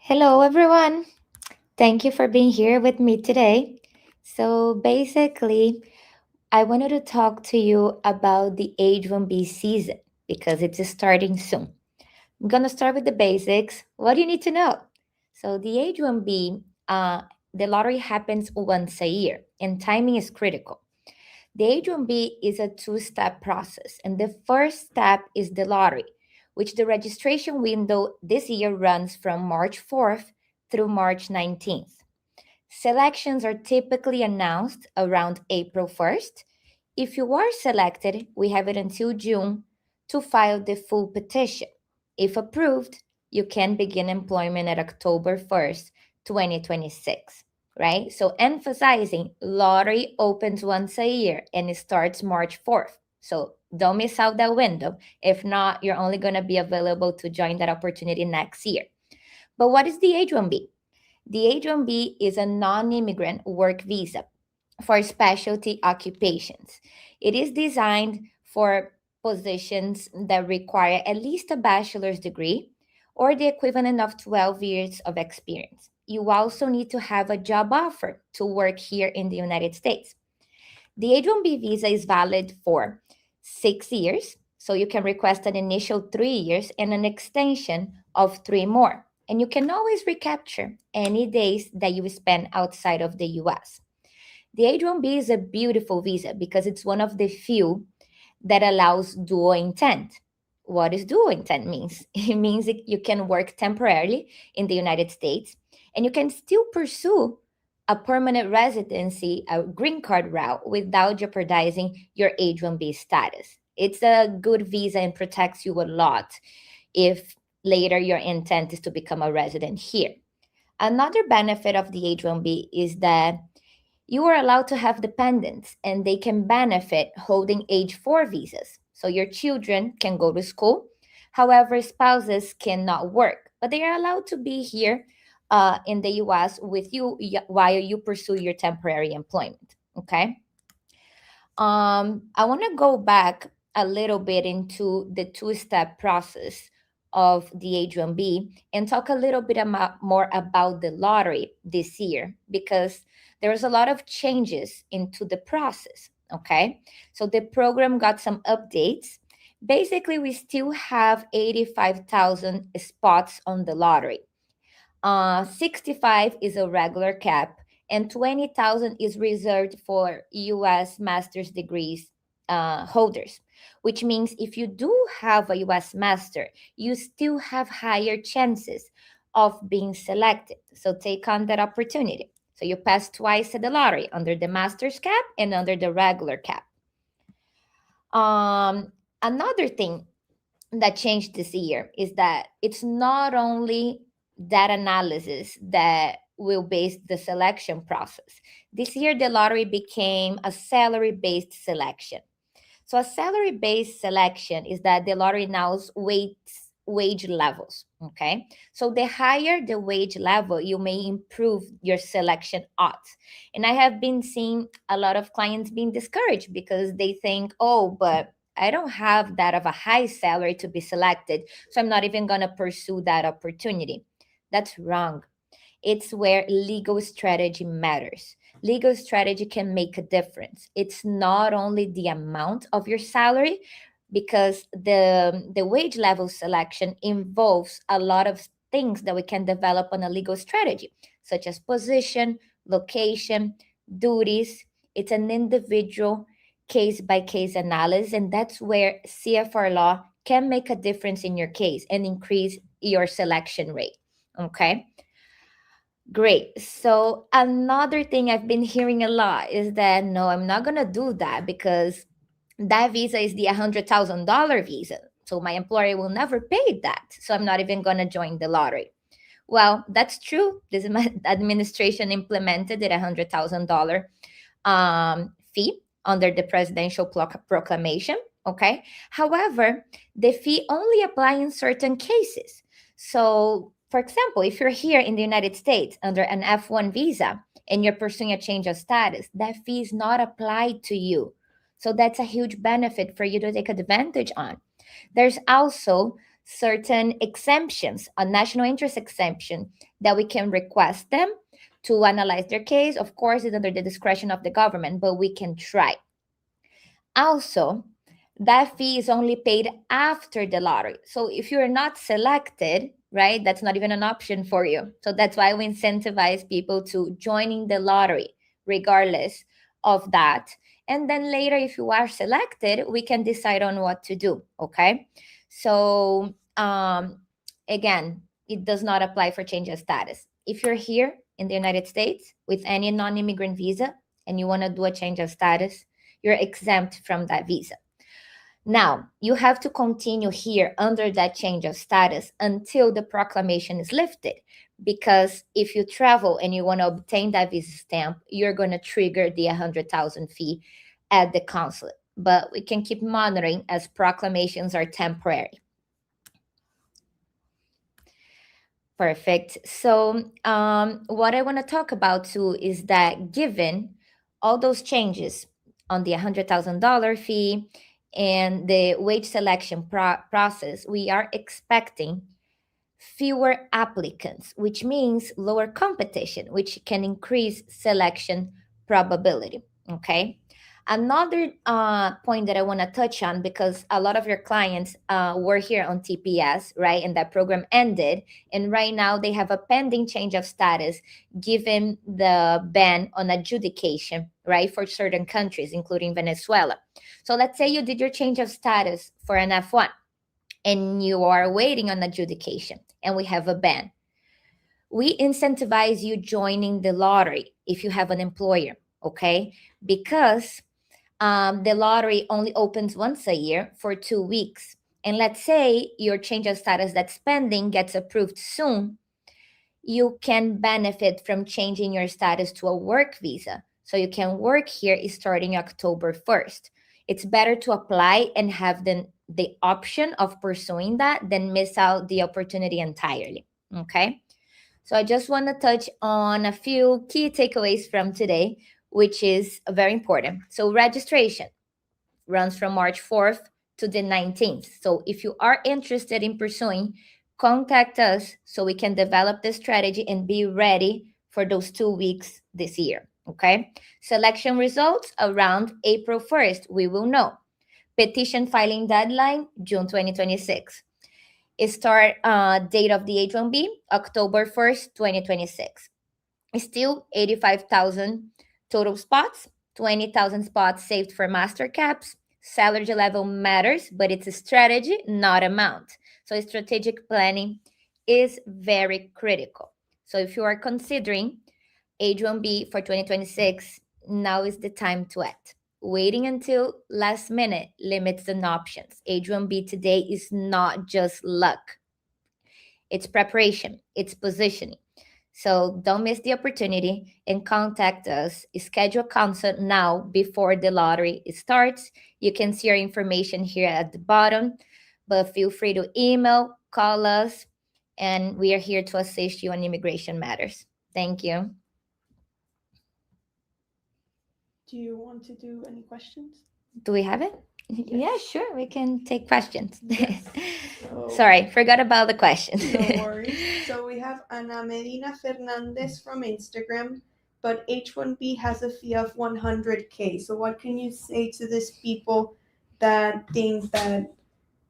Hello, everyone. Thank you for being here with me today. So, basically, I wanted to talk to you about the H-1B season because it's starting soon. I'm going to start with the basics. What do you need to know? So, the H-1B, the lottery happens once a year, and timing is critical. The H-1B is a two-step process, and the first step is the lottery, which the registration window this year runs from March 4th through March 19th. Selections are typically announced around April 1st. If you are selected, we have it until June to file the full petition. If approved, you can begin employment at October 1st, 2026, right? So emphasizing lottery opens once a year and it starts March 4th. So don't miss out that window. If not, you're only going to be available to join that opportunity next year. But what is the H-1B? The H-1B is a non-immigrant work visa for specialty occupations. It is designed for positions that require at least a bachelor's degree or the equivalent of 12 years of experience. You also need to have a job offer to work here in the United States. The H-1B visa is valid for 6 years, so you can request an initial 3 years and an extension of three more. And you can always recapture any days that you spend outside of the US. The H-1B is a beautiful visa because it's one of the few that allows dual intent. What does dual intent means? It means that you can work temporarily in the United States and you can still pursue a permanent residency, a green card route without jeopardizing your H-1B status. It's a good visa and protects you a lot if later your intent is to become a resident here. Another benefit of the H-1B is that you are allowed to have dependents and they can benefit holding H-4 visas. So your children can go to school. However, spouses cannot work, but they are allowed to be here in the US with you while you pursue your temporary employment. Okay. I want to go back a little bit into the two-step process of the H-1B and talk a little bit more about the lottery this year because there's a lot of changes into the process. Okay, so the program got some updates. Basically, we still have 85,000 spots on the lottery. 65 is a regular cap, and 20,000 is reserved for U.S. master's degrees holders, which means if you do have a U.S. master, you still have higher chances of being selected. So take on that opportunity. So you pass twice at the lottery under the master's cap and under the regular cap. Another thing that changed this year is that it's not only data analysis that will base the selection process. This year, the lottery became a salary based selection. So, a salary based selection is that the lottery now weights wage levels. Okay. So, the higher the wage level, you may improve your selection odds. And I have been seeing a lot of clients being discouraged because they think, oh, but I don't have that of a high salary to be selected. So, I'm not even going to pursue that opportunity. That's wrong. It's where legal strategy matters. Legal strategy can make a difference. It's not only the amount of your salary, because the wage level selection involves a lot of things that we can develop on a legal strategy, such as position, location, duties. It's an individual case by case analysis, and that's where CFR law can make a difference in your case and increase your selection rate. Okay. Great. So another thing I've been hearing a lot is that no, I'm not gonna do that because that visa is the $100,000 visa. So my employer will never pay that. So I'm not even gonna join the lottery. Well, that's true. This administration implemented a $100,000 fee under the presidential proclamation. Okay. However, the fee only applies in certain cases. So, for example, if you're here in the United States under an F1 visa and you're pursuing a change of status, that fee is not applied to you. So that's a huge benefit for you to take advantage on. There's also certain exemptions, a national interest exemption, that we can request them to analyze their case. Of course, it's under the discretion of the government, but we can try. Also, that fee is only paid after the lottery. So if you're not selected, right, that's not even an option for you. So that's why we incentivize people to joining the lottery, regardless of that. And then later, if you are selected, we can decide on what to do. Okay. So again, it does not apply for change of status. If you're here in the United States with any non-immigrant visa and you want to do a change of status, you're exempt from that visa. Now, you have to continue here under that change of status until the proclamation is lifted. Because if you travel and you want to obtain that visa stamp, you're going to trigger the 100,000 fee at the consulate. But we can keep monitoring as proclamations are temporary. Perfect. So, what I want to talk about too is that given all those changes on the $100,000 fee and the wage selection process, we are expecting fewer applicants, which means lower competition, which can increase selection probability. Okay. Another point that I want to touch on, because a lot of your clients were here on TPS, right? And that program ended. And right now they have a pending change of status given the ban on adjudication, right? For certain countries, including Venezuela. So let's say you did your change of status for an F1 and you are waiting on adjudication and we have a ban. We incentivize you joining the lottery if you have an employer, okay? Because the lottery only opens once a year for 2 weeks. And let's say your change of status that's pending gets approved soon, you can benefit from changing your status to a work visa. So you can work here starting October 1st. It's better to apply and have the option of pursuing that than miss out the opportunity entirely. Okay. So I just want to touch on a few key takeaways from today, which is very important. So registration runs from March 4th to the 19th. So if you are interested in pursuing, contact us so we can develop the strategy and be ready for those 2 weeks this year. Okay. Selection results around April 1st, we will know. Petition filing deadline, June 2026. Start date of the H-1B, October 1st, 2026. Still 85,000 total spots, 20,000 spots saved for master caps. Salary level matters, but it's a strategy, not amount. So strategic planning is very critical. So if you are considering H-1B for 2026, now is the time to act. Waiting until last minute limits the options. H-1B today is not just luck. It's preparation, it's positioning. So don't miss the opportunity and contact us. Schedule a consult now before the lottery starts. You can see our information here at the bottom, but feel free to email, call us, and we are here to assist you on immigration matters. Thank you. Do you want to do any questions? Do we have it? Yes. Yeah, sure. We can take questions. Yes. So, Sorry, forgot about the question. no worries. So we have Ana Medina Fernandez from Instagram, but H-1B has a fee of 100K. So what can you say to these people that think that,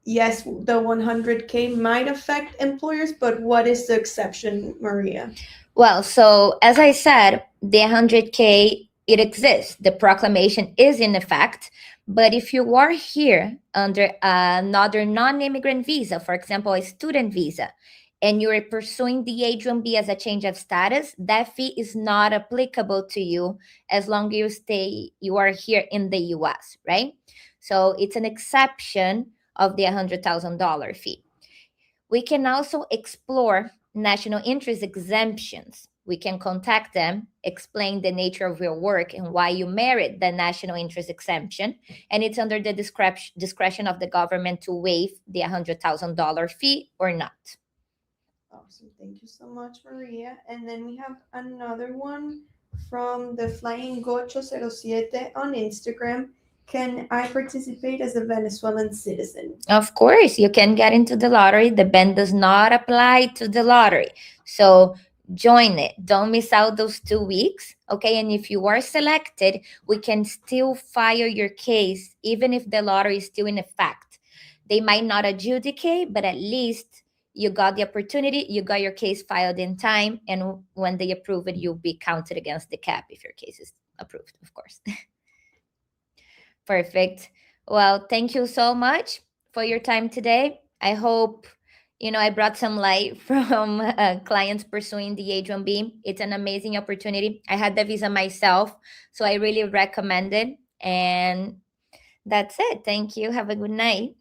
yes, the 100K might affect employers, but what is the exception, Maria? Well, so as I said, the 100K, it exists. The proclamation is in effect. But if you are here under another non immigrant visa, for example, a student visa, and you're pursuing the H-1B as a change of status, that fee is not applicable to you as long as you are here in the US, right? So it's an exception of the $100,000 fee. We can also explore national interest exemptions. We can contact them, explain the nature of your work and why you merit the national interest exemption. And it's under the discretion of the government to waive the $100,000 fee or not. Awesome. Thank you so much, Maria. And then we have another one from the Flying Gocho 07 on Instagram. Can I participate as a Venezuelan citizen? Of course, you can get into the lottery. The ban does not apply to the lottery. So join it. Don't miss out those 2 weeks. Okay. And if you are selected, we can still file your case, even if the lottery is still in effect. They might not adjudicate, but at least you got the opportunity, you got your case filed in time. And when they approve it, you'll be counted against the cap if your case is approved, of course. Perfect. Well, thank you so much for your time today. I hope I brought some light from clients pursuing the H-1B. It's an amazing opportunity. I had the visa myself, so I really recommend it. And that's it. Thank you. Have a good night.